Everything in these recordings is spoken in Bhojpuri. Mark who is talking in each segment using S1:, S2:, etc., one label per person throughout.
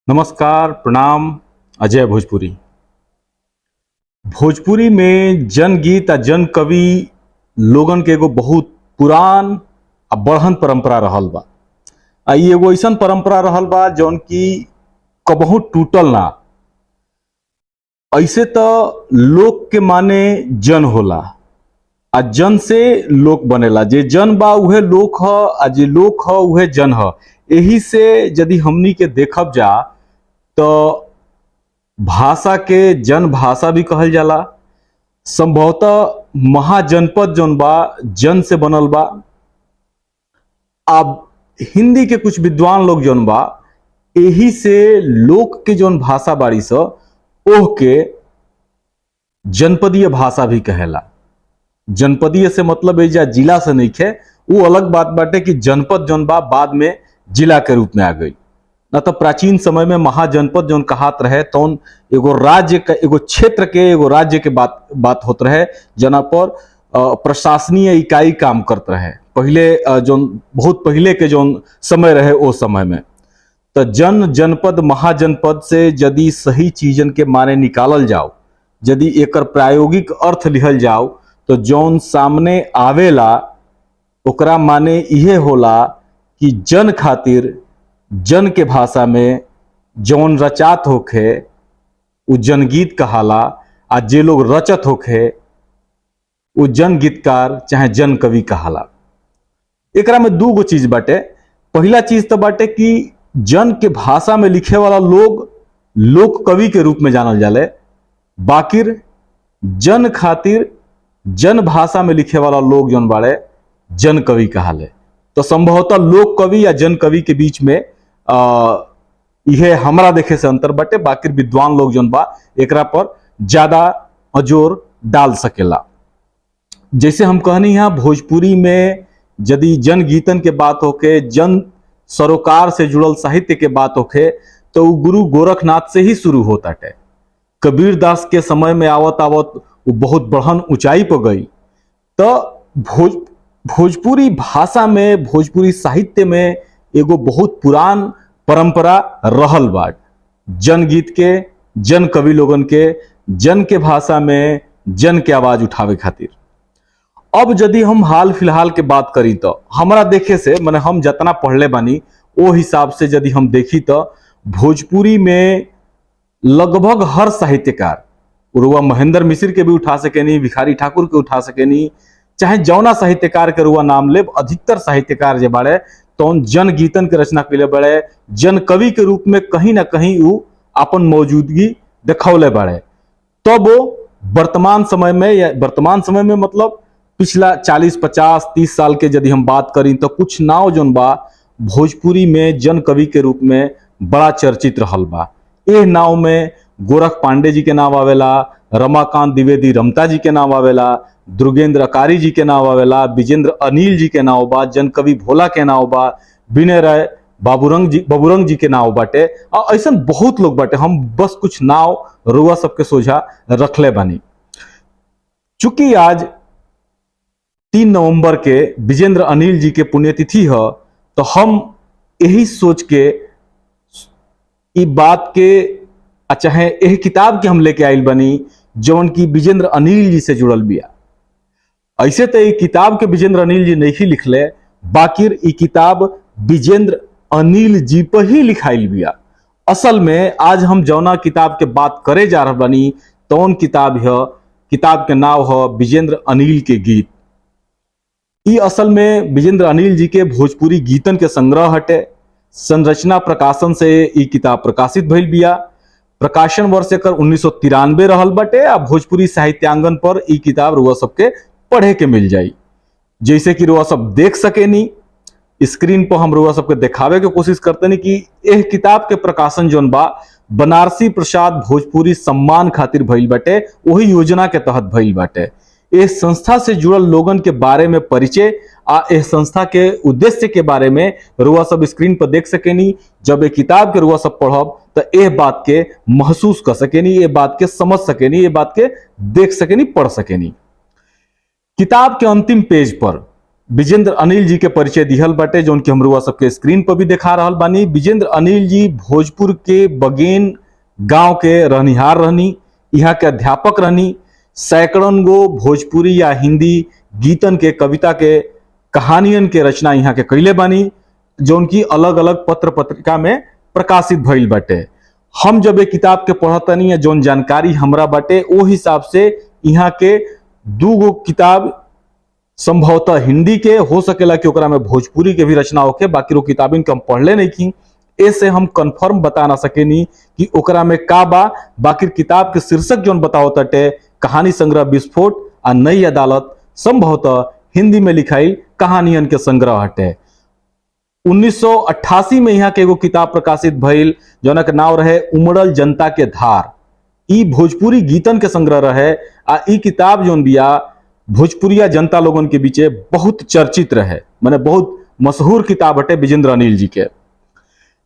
S1: नमस्कार, प्रणाम। अजय भोजपुरी। भोजपुरी में जनगीत आ जन कवि लोगन के एगो बहुत पुरान आ बढ़न परंपरा रहल बा। ई एगो ऐसन परंपरा रहल बा जौन की कबहू टूटल ना। ऐसे तो लोक के माने जन होला आ जन से लोक बनेला। जे जन बा उहे लोक ह आ जे लोक ह उहे जन ह। एही से यदि हमनी के देखब जा तो भाषा के जन भाषा भी कहल जाला। संभवतः महाजनपद जौन बा जन से बनल बा। अब हिंदी के कुछ विद्वान लोग जौन बा एही से लोक के जौन भाषा बाड़ी स ओह के जनपदीय भाषा भी कहेला। जनपदीय से मतलब एजा जिला से नइखे, वो अलग बात बाटे कि जनपद जौन बा बाद में जिला के रूप में आ गई। न तो प्राचीन समय में महाजनपद जौन कहात रहे तौन एगो राज्य का एगो क्षेत्र के एगो राज्य के बात होत रहे जना पर प्रशासनीय इकाई काम करत रहे। पहले जौन बहुत पहले के जौन समय रहे ओ समय में तो जन जनपद महाजनपद से यदि सही चीजन के माने निकालल जाओ, यदि एकर प्रायोगिक अर्थ लिहल जाओ तो जौन सामने आवेला ओकरा माने इहे होला कि जन खातिर जन के भाषा में जौन रचात होखे उ जनगीत कहाला आ जे लोग रचत होखे उ जन गीतकार चाहे जन कवि कहाला। एकरा में दू गो चीज बाटे। पहला चीज तो बाटे कि जन के भाषा में लिखे वाला लोग लोक कवि के रूप में जानल जाले, बाकिर जन खातिर जन भाषा में लिखे वाला लोग जौन बाड़े जन कवि कहाले। तो संभवतः लोक कवि या जन कवि के बीच में यह हमरा देखे से अंतर बाटे। बाकी विद्वान लोग जौन बा एकरा पर ज्यादा जोर डाल सकेला। जैसे हम कहनी है भोजपुरी में यदि जन गीतन के बात होके, जन सरोकार से जुड़ल साहित्य के बात होके तो वो गुरु गोरखनाथ से ही शुरू होता है। कबीर दास के समय में आवत आवत वो बहुत बढ़न ऊंचाई पर गई। तो भोजपुरी भाषा में, भोजपुरी साहित्य में एगो बहुत पुरान परंपरा रहल बा जन गीत के, जन कवि लोगन के, जन के भाषा में जन के आवाज उठावे खातिर। अब यदि हम हाल फिलहाल के बात करी तो हमरा देखे से माने हम जितना पढ़ले बानी ओ हिसाब से यदि हम देखी तो भोजपुरी में लगभग हर साहित्यकार, रुआ महेंद्र मिश्र के भी उठा सकेनी, भिखारी ठाकुर के उठा सकेनी, चाहे जौना साहित्यकार के रुआ नाम ले, अधिकतर साहित्यकार जे बाड़े तो जन गीतन के रचना कैले बड़े, जन कवि के रूप में कहीं ना कहीं वो अपन मौजूदगी दिखौले बड़े। तो वो वर्तमान समय में, या वर्तमान समय में मतलब पिछला 40, 50, 30 साल के यदि हम बात करी तो कुछ नाव जौन बा भोजपुरी में जन कवि के रूप में बड़ा चर्चित रहल बा। एह नाव में गोरख पांडे जी के नाम आवेला, रमाकांत द्विवेदी रमता जी के नाम आवेला, दुर्गेंद्र अकारी जी के नाम आवेला, विजेंद्र अनिल जी के नाम बा, जन कवि भोला के नाम बा, विनय राय बाबूरंग जी के नाम बाटे। और ऐसा बहुत लोग बाटे। हम बस कुछ नाव रुआ सबके सोझा रखले बानी। चूंकि आज 3 नवंबर के विजेंद्र अनिल जी के पुण्यतिथि है तो हम यही सोच के ई बात के चाहे यह किताब के हम लेके आइल बनी जौन की विजेंद्र अनिल जी से जुड़ल बिया। ऐसे तो ये किताब के विजेंद्र अनिल जी नहीं लिखले, बाकिर ई किताब विजेंद्र अनिल जी पर ही लिखाइल बिया। असल में आज हम जौना किताब के बात करे जा रहा बनी तौन किताब है, किताब के नाम है विजेंद्र अनिल के गीत। ई असल में विजेंद्र अनिल जी के भोजपुरी गीतन के संग्रह हटे। संरचना प्रकाशन से ई किताब प्रकाशित भइल बिया। प्रकाशन वर्ष एकर 1993 रहल बटे। आ भोजपुरी साहित्यांगन पर ई किताब रुआ सबके पढ़े के मिल जाई। जैसे कि रुआ सब देख सकेनी, स्क्रीन पर हम रुआ सबके दिखावे के कोशिश करते नहीं कि यह किताब के प्रकाशन जौन बा बनारसी प्रसाद भोजपुरी सम्मान खातिर भइल बाटे, वही योजना के तहत भइल बाटे। इस संस्था से जुड़ल लोगन के बारे में परिचय आ इस संस्था के उद्देश्य के बारे में रुआ सब स्क्रीन पर देख सकेनी। जब ये किताब के रुआ सब पढ़ब तो यह बात के महसूस कर सकेनी, ये बात के समझ सकेनी, ये बात के देख सकेनी, पढ़ सकेनी। किताब के अंतिम पेज पर विजेंद्र अनिल जी के परिचय दिहल बाटे, जो उनके हमरुआ सबके स्क्रीन पर भी दिखा रहल बानी। विजेंद्र अनिल जी भोजपुर के बगेन गांव के रहनिहार रहनी, यहाँ के अध्यापक रहनी। सैकड़न गो भोजपुरी या हिंदी गीतन के, कविता के, कहानियन के रचना यहाँ के कैले बानी, जो उनकी अलग अलग पत्र पत्रिका में प्रकाशित भइल बाटे। हम जब ये किताब के पढ़तनी, जौन जानकारी हमरा बाटे ओ हिसाब से यहाँ के 2 गो किताब संभवतः हिंदी के हो सकेला कि ओकरा में भोजपुरी के भी रचना होके, बाकी वो किताबिन के हम पढ़ले नहीं की, ऐसे हम कंफर्म बता ना सकेनी कि ओकरा में का बा। बाकी किताब के शीर्षक जौन बताओ तटे, कहानी संग्रह विस्फोट आ नई अदालत, संभवतः हिंदी में लिखाई कहानियन के संग्रह हटे। 1988 में यहाँ के एगो किताब प्रकाशित भइल, जौना के नाम रहे उमड़ल जनता के धार। ई भोजपुरी गीतन के संग्रह रहे आ ई किताब जौन बिया भोजपुरिया जनता लोगन के बीचे बहुत चर्चित रहे, माने बहुत मशहूर किताब हटे विजेंद्र अनिल जी के।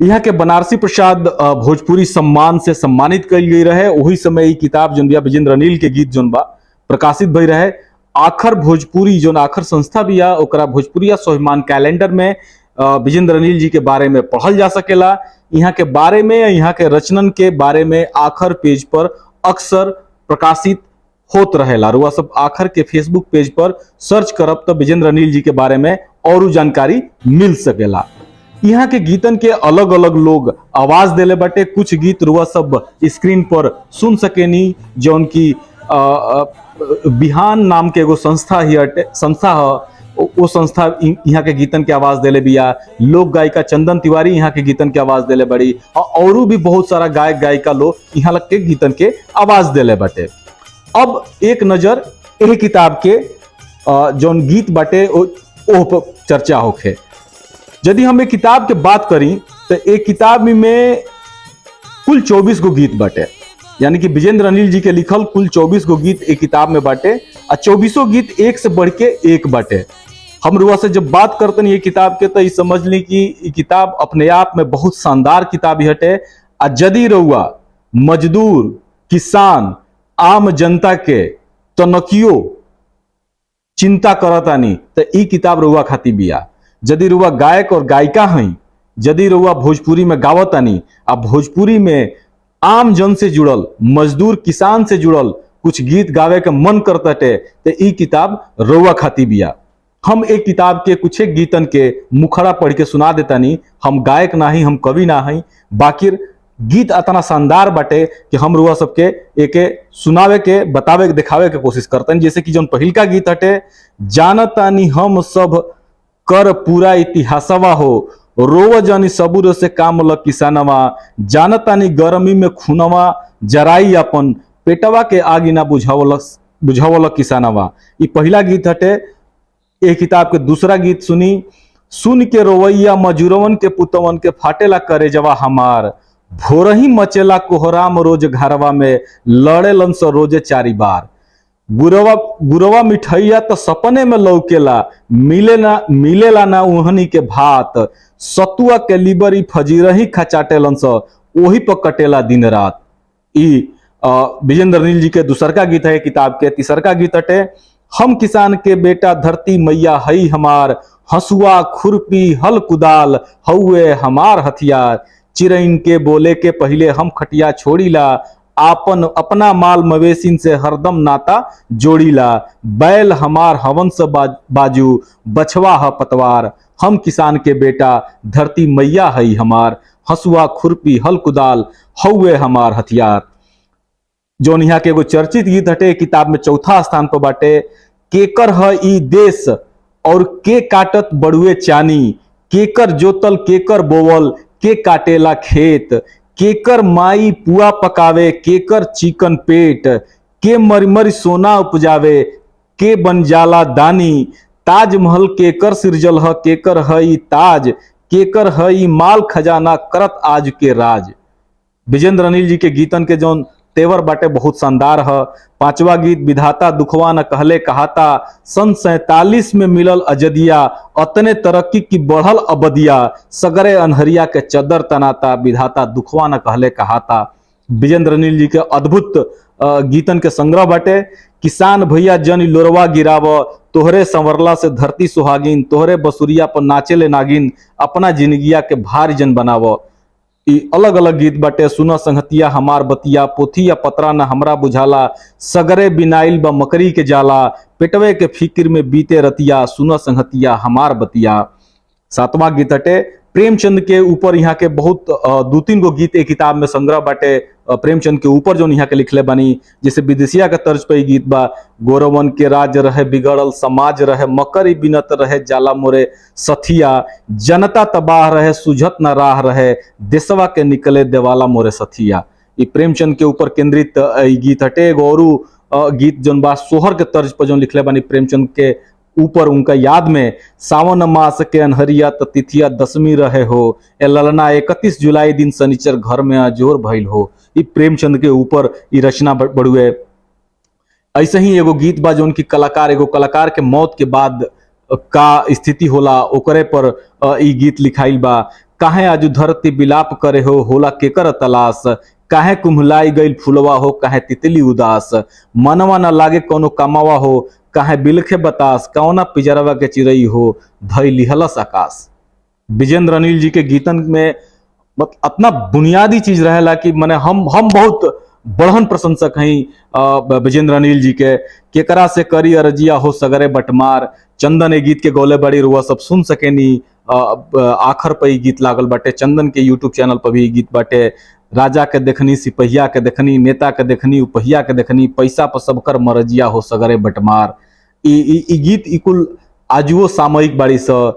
S1: यहाँ के बनारसी प्रसाद भोजपुरी सम्मान से सम्मानित कल गई रहे। वही समय ई किताब जौन बिया विजेंद्र अनिल के गीत जौन बा प्रकाशित भई रहे। आखर भोजपुरी जौन आखर संस्था बिया, ओकरा भोजपुरिया स्वाभिमान कैलेंडर में विजेंद्र अनिल जी के बारे में पढ़ल जा सकेला। यहाँ के बारे में, यहाँ के रचनन के बारे में आखर पेज पर अक्सर प्रकाशित होत रहेला। रुआ सब आखर के फेसबुक पेज पर सर्च करब तो विजेंद्र अनिल जी के बारे में और जानकारी मिल सकेला। यहाँ के गीतन के अलग अलग लोग आवाज देले बाटे। कुछ गीत रुआ सब स्क्रीन पर सुन सकेनी, जो उनकी बिहान नाम के एगो संस्था है, वो संस्था यहाँ के गीतन के आवाज देले बिया। लोक गायिका चंदन तिवारी यहाँ के गीतन के आवाज देले बड़ी, और भी बहुत सारा गायक गायिका लोग यहाँ लग के गीतन के आवाज देले बाटे। अब एक नजर एह किताब के जौन गीत बाटे ओ पर चर्चा होखे। यदि हम एक किताब के बात करी तो एक किताब में कुल 24 गो गीत बाटे, यानी कि विजेंद्र अनिल जी के लिखल कुल 24 गो गीत एक किताब में बाटे और 24 गीत एक से बढ़ के एक बाटे। हम रुआ से जब बात करते हैं ये किताब के, तो समझ ली कि ये किताब अपने आप में बहुत शानदार किताब हटे। आ यदि रुआ मजदूर, किसान, आम जनता के तनकियो चिंता करतानी तो ई किताब रुआ खाती बिया। यदि रुआ गायक और गायिका हैं, यदि रुआ भोजपुरी में गावतानी आ भोजपुरी में आम जन से जुड़ल, मजदूर किसान से जुड़ल कुछ गीत गावे के मन करते तो ई किताब रुआ खाती बिया। हम एक किताब के कुछ एक गीतन के मुखड़ा पढ़ के सुना देतानी। हम गायक ना ही, हम कवि ना ही, बाकी गीत इतना शानदार बाटे कि हम रुआ सबके एके सुनावे के, बतावे के, दिखावे के कोशिश करते हैं। जैसे कि जो पहिल का गीत हटे, जानतानी हम सब कर पूरा इतिहासवा हो, रोव जानी सबूर से काम ल किसानवा, जानतानी गर्मी में खूनवा जराई अपन, पेटवा के आगी ना बुझावल किसानवा। ये पहला गीत हटे। एक किताब के दूसरा गीत सुनी, सुन के रोवैया मजूरवन के पुतवन के फाटेला करे जवा हमार, भोरही मचेला कोहराम रोज घरवा में, लड़ेलन स रोजे 4 बार। गुरवा मिठैया तो सपने में लौकेला, मिलेला ना उहनी के भात, सतुआ के लिबरी फजीरही खचाटेलन स, वही पर कटेला दिन रात। ई विजेंद्र अनिल जी के दूसर का गीत है किताब के। तीसर का गीत हटे, हम किसान के बेटा धरती मैया हई हमार, हसुआ खुरपी हल कुदाल हउए हमार हथियार, चिरैन के बोले के पहले हम खटिया छोड़ीला, अपना माल मवेशिन से हरदम नाता जोड़ीला, बैल हमार हवन से बाजू, बछवा ह पतवार, हम किसान के बेटा धरती मैया हई हमार, हसुआ खुरपी हल कुदाल हउए हमार हथियार। जो यहाँ के एगो चर्चित गीत हटे किताब में चौथा स्थान पर बाटे, केकर ह ई देश और के काटत बड़ुए चानी, केकर जोतल केकर बोवल के काटेला खेत, केकर माई पुआ पकावे केकर चिकन पेट, के मरमर सोना उपजावे के बन जाला दानी, ताजमहल केकर सिरजल ह केकर ह ई ताज, केकर ह ई माल खजाना करत आज के राज। विजेंद्र अनिल जी के गीतन के जौन तेवर बाटे बहुत शानदार है। पांचवा गीत, विधाता दुखवा न कहले कहाता, सन 47 में मिलल अजदिया, अतने तरक्की की बढ़ल अबदिया, सगरे अनहरिया के चदर तनाता, विधाता दुखवा न कहले कहाता। विजेंद्र अनिल जी के अद्भुत गीतन के संग्रह बाटे। किसान भैया जन लोरवा गिराव, तोहरे संवरला से धरती सुहागिन, तोहरे बसुरिया पर नाचे ले नागिन, अपना जिंदगिया के भारी जन बनाव। ई अलग अलग गीत बाटे। सुनो संगतिया हमार बतिया, पोथी या पतरा न हमरा बुझाला, सगरे बिनाइल बा मकरी के जाला, पेटवे के फिक्र में बीते रतिया, सुनो संगतिया हमार बतिया। सातवां गीत हटे प्रेमचंद के ऊपर। यहाँ के बहुत दो तीन गो गीत एक किताब में संग्रह बाटे प्रेमचंद के ऊपर जो यहाँ के लिखले बानी। जैसे विदेशिया के तर्ज पे गीत बा, गौरवन के राज रहे बिगड़ल समाज रहे, मकरी बिनत रहे जाला मोरे सथिया, जनता तबाह रहे सुझत न राह रहे, देशवा के निकले देवाला मोरे सथिया। ये प्रेमचंद के ऊपर केंद्रित गीत हटे। एगो औरू गीत जौन बा सोहर के तर्ज पर जो लिखले बानी प्रेमचंद के ऊपर उनका याद में, सावन मास के अनहरिया तिथिया दसवीं रहे हो, ए ललना 31 जुलाई दिन शनिचर घर में अजोर भइल हो। ई प्रेमचंद के ऊपर ई रचना बड़ुए। ऐसे ही एगो गीत बा जो उनकी कलाकार, एगो कलाकार के मौत के बाद का स्थिति होला ओकरे पर ई गीत लिखाइल बा। काहे आजू धरती बिलाप करे हो, होला केकर तलाश, काहे कुम्हलाई गईल फुलवा हो, काहे तितली उदास, मनवा न लागे कोनो कामावा हो, काहे बिलखे बतास, कौना पिजरवा के चिरई हो, धई लिहलस आकाश। विजेंद्र अनिल जी के गीतन में इतना बुनियादी चीज रहेला कि माने हम बहुत बढ़न प्रशंसक हैं विजेंद्र अनिल जी के। केकरा से करी अरजिया हो सगरे बटमार, चंदन ए गीत के गौले बड़ी रुआ सब सुन सकेनी। आखिर पर गीत लागल बाटे, चंदन के यूट्यूब चैनल पर भी गीत बाटे। राजा के देखनी, सिपहिया के देखनी, नेता के देखनी, उपहिया के देखनी, पैसा पर सबकर मरजिया हो सगरे बटमार। ई गीत ई कुल आजुओ सामयिक बाड़ी स।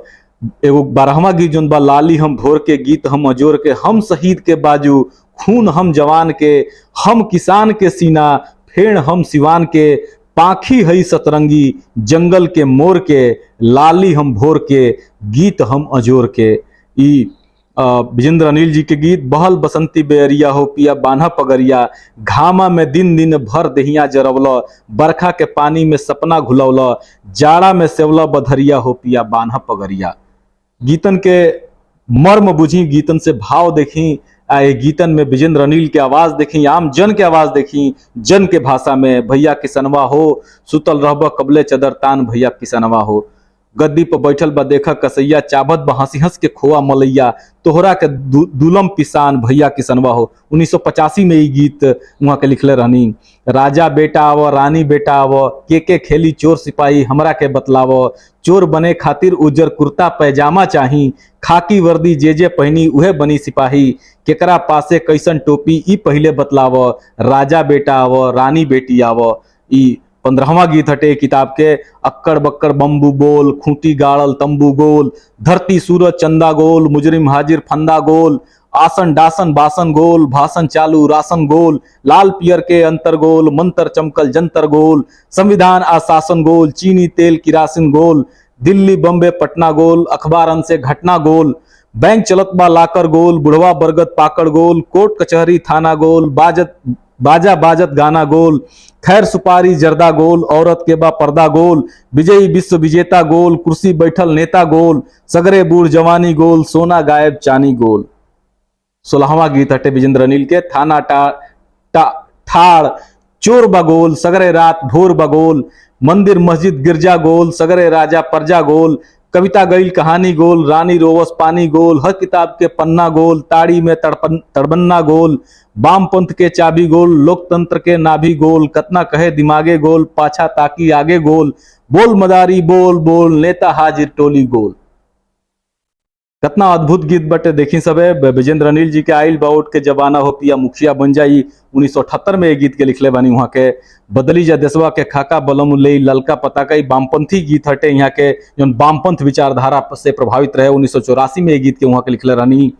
S1: एगो 12वां गीत जोन बा, लाली हम भोर के गीत हम अजोर के, हम शहीद के बाजू खून हम जवान के, हम किसान के सीना फेण हम सिवान के, पाखी हई सतरंगी जंगल के मोर के, लाली हम भोर के गीत हम अजोर के। ई विजेंद्र अनिल जी के गीत। बहल बसंती बेअरिया हो पिया बान्हा पगरिया, घामा में दिन दिन भर दहिया जरवला, बरखा के पानी में सपना घुलौला, जाड़ा में सेवला बधरिया हो पिया बान्हा पगरिया। गीतन के मर्म बुझी, गीतन से भाव देखी, आए गीतन में विजेंद्र अनिल के आवाज देखी, आम जन के आवाज देखी, जन के भाषा में। भैया किसनवा हो सुतल रहबा कबले चदर तान, भैया किसनवा हो गद्दी पर बैठल बा देखा कसैया, चाबत बा हंसी हंस के खोआ मलैया, तोहरा के दुलम पिसान, भैया किसनवा हो। 1985 में ये गीत वहाँ के लिखले रहनी। राजा बेटा आव, रानी बेटा आव, के खेली चोर सिपाही, हमरा के बतलाव, चोर बने खातिर उजर कुर्ता पैजामा चाही, खाकी वर्दी जे पहनी उहे बनी सिपाही, केकरा पासे कैसन टोपी ई पहले बतलाव, राजा बेटा आव, रानी बेटी आव। ई 15वां गीत हटे किताब के। अक्कड़ बक्कड़ बम्बू बोल, खूंटी गाड़ल तंबू गोल, धरती सूरज चंदा गोल, मुजरिम हाजिर फंदा गोल, आसन डासन बासन गोल, भाषण चालू राशन गोल, लाल पियर के अंतर गोल, मंत्र चमकल जंतर गोल, संविधान आशासन गोल, चीनी तेल किरासिन गोल, दिल्ली बम्बे पटना गोल, अखबारन से घटना गोल, बैंक चलत बा लाकर गोल, बुढ़वा बरगद पाकड़ गोल, कोर्ट कचहरी थाना गोल, बाजा बाजत गाना गोल, खैर सुपारी जर्दा गोल, औरत के बा पर्दा गोल, विजयी विश्व विजेता गोल, कुर्सी बैठल नेता गोल, सगरे बूढ़ जवानी गोल, सोना गायब चानी गोल। 16वां गीत हटे विजेंद्र अनिल के। थाना ठाड़ चोर बगोल, सगरे रात भोर बगोल, मंदिर मस्जिद गिरजा गोल, सगरे राजा प्रजा गोल, कविता गईल कहानी गोल, रानी रोवस पानी गोल, हर किताब के पन्ना गोल, ताड़ी में तड़बन्ना गोल, वामपंथ के चाबी गोल, लोकतंत्र के नाभि गोल, कतना कहे दिमागे गोल, पाछा ताकी आगे गोल, बोल मदारी बोल बोल, नेता हाजिर टोली गोल। कितना अद्भुत गीत बटे देखी सबे। विजेंद्र अनिल जी के आइल बाउट के जमाना हो पिया मुखिया बन जाई, 1978 में ये गीत के लिखले बानी। वहाँ के बदली जा देशवा के खाका बलम ले ललका पताका, वामपंथी गीत हटे यहाँ के जो वामपंथ विचारधारा से प्रभावित रहे। 1984 में ये गीत के वहाँ के लिखले रहनी।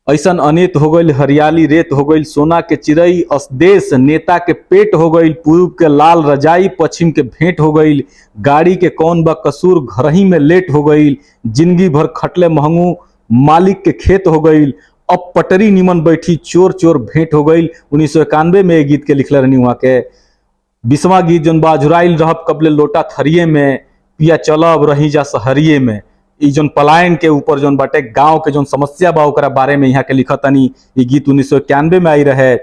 S1: ऐसन अनेत हो गई हरियाली रेत हो गई, सोना के चिड़ई असदेश नेता के पेट हो गई, पूर्व के लाल रजाई पश्चिम के भेंट हो गई, गाड़ी के कौन बा कसूर घर ही में लेट हो गई, जिंदगी भर खटले महंगू मालिक के खेत हो गई, अब पटरी निमन बैठी चोर चोर भेंट हो गई। 1991 में ये गीत के लिखले रहनी। वहाँ के 20वां गीत जौन बा, झुराइल रहब कबले लोटा थरिये में, पिया चलब रही जा सहरिये में। ई जोन पलायन के ऊपर जोन बाटे गांव के जोन समस्या बा ओकरा बारे में यहाँ के लिखतनी। ये गीत 1991 में आई रहे।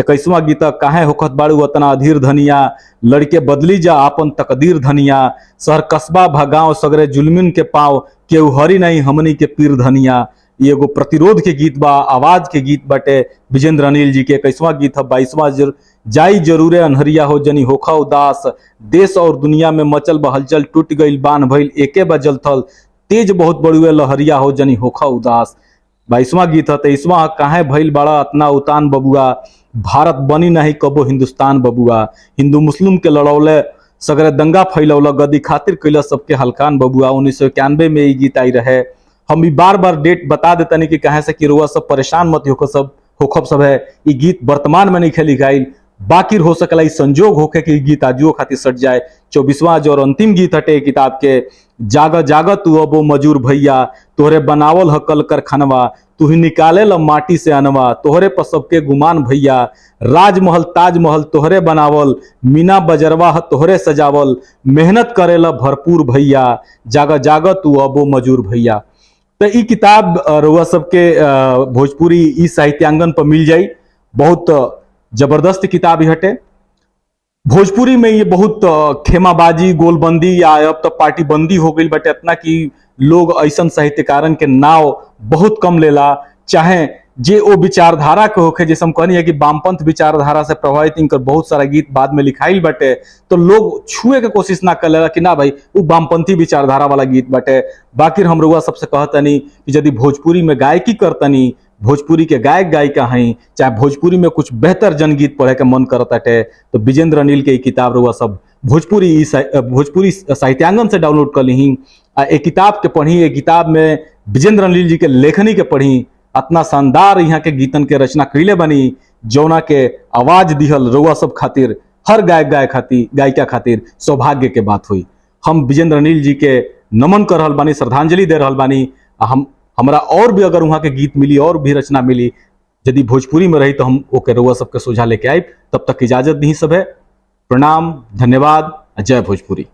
S1: 21वां गीत काहे होखत बाड़ू अतना अधीर धनिया, लड़के बदली जा आपन तकदीर धनिया, शहर कस्बा भगाओ सगरे जुल्मिन के पाँव, केहू हरी नहीं हमनी के पीर धनिया। ये एगो प्रतिरोध के गीत बा, आवाज के गीत बाटे विजेंद्र अनिल जी के। 21वां गीत है 22वां जाई जरूरे अनहरिया हो जनी होखा उदास, देश और दुनिया में मचल बहलचल टूट गईल बान भइल एके बजल थल, तेज बहुत बड़ुए लहरिया हो जनी होखा उदास। 22वां गीत है 23वां काहे भइल बड़ा अतना उतान बबुआ, भारत बनी नहीं कबो हिंदुस्तान बबुआ, हिंदू मुस्लिम के लड़ौले सगरे दंगा फैलौला, गद्दी खातिर कैला सबके हलकान बबुआ। 1991 में ये गीत आई रहे। हम भी बार बार डेट बता देते कि कहे से कि रुआ सब परेशान मत होखब सब है, ये गीत वर्तमान में नहीं खेली गाइल, बाकी हो सकला संजोग होके कि गीत आजुओ खातिर सट जाए। 24वां जो और अंतिम गीत हटे किताब के, जाग जाग तू अबो मजूर भैया, तोहरे बनावल हकल कर खनवा, तू ही निकाले ल माटी से अनवा, तोहरे पर सबके गुमान भैया, राजमहल ताजमहल तोहरे बनावल, मीना बजरवा तोहरे सजावल, मेहनत करे ल भरपूर भैया, जाग जाग तू अबो मजूर भैया। तो ई किताब रउआ सबके भोजपुरी ई साहित्यांगन पर मिल जाई। बहुत जबरदस्त किताब हटे। भोजपुरी में ये बहुत खेमाबाजी गोलबंदी या अब तो पार्टी बंदी हो गई बटे, इतना कि लोग ऐसा साहित्यकारन के नाव बहुत कम लेला, चाहे जे ओ विचारधारा के होखे, जैसे हम कहनी है कि वामपंथ विचारधारा से प्रभावित इनकर बहुत सारा गीत बाद में लिखाइल बटे, तो लोग छुए के कोशिश ना करेला कि ना भाई वो वामपंथी विचारधारा वाला गीत बटे। बाकी हम रुआ सबसे कहतनी कि यदि भोजपुरी में गायकी करतनी, भोजपुरी के गायक गायिका हैं, चाहे भोजपुरी में कुछ बेहतर जनगीत पढ़े के मन करताटे, तो विजेंद्र अनिल के किताब रुआ सब भोजपुरी साहित्यांगन से डाउनलोड कर ली। एक किताब के पढ़ी, एक किताब में विजेंद्र अनिल जी के लेखनी के पढ़ी, इतना शानदार यहाँ के गीतन के रचना कैले बनी, जौना के आवाज दिहल रुआ सब खातिर, हर गायिका खातिर सौभाग्य के बात हुई। हम विजेंद्र अनिल जी के नमन कर रहल बानी, श्रद्धांजलि दे रहल बानी। हमरा और भी अगर वहाँ के गीत मिली और भी रचना मिली यदि भोजपुरी में रही तो हम ओके रुआ सबके सोझा लेके आए। तब तक इजाजत दी सब है। प्रणाम, धन्यवाद, जय भोजपुरी।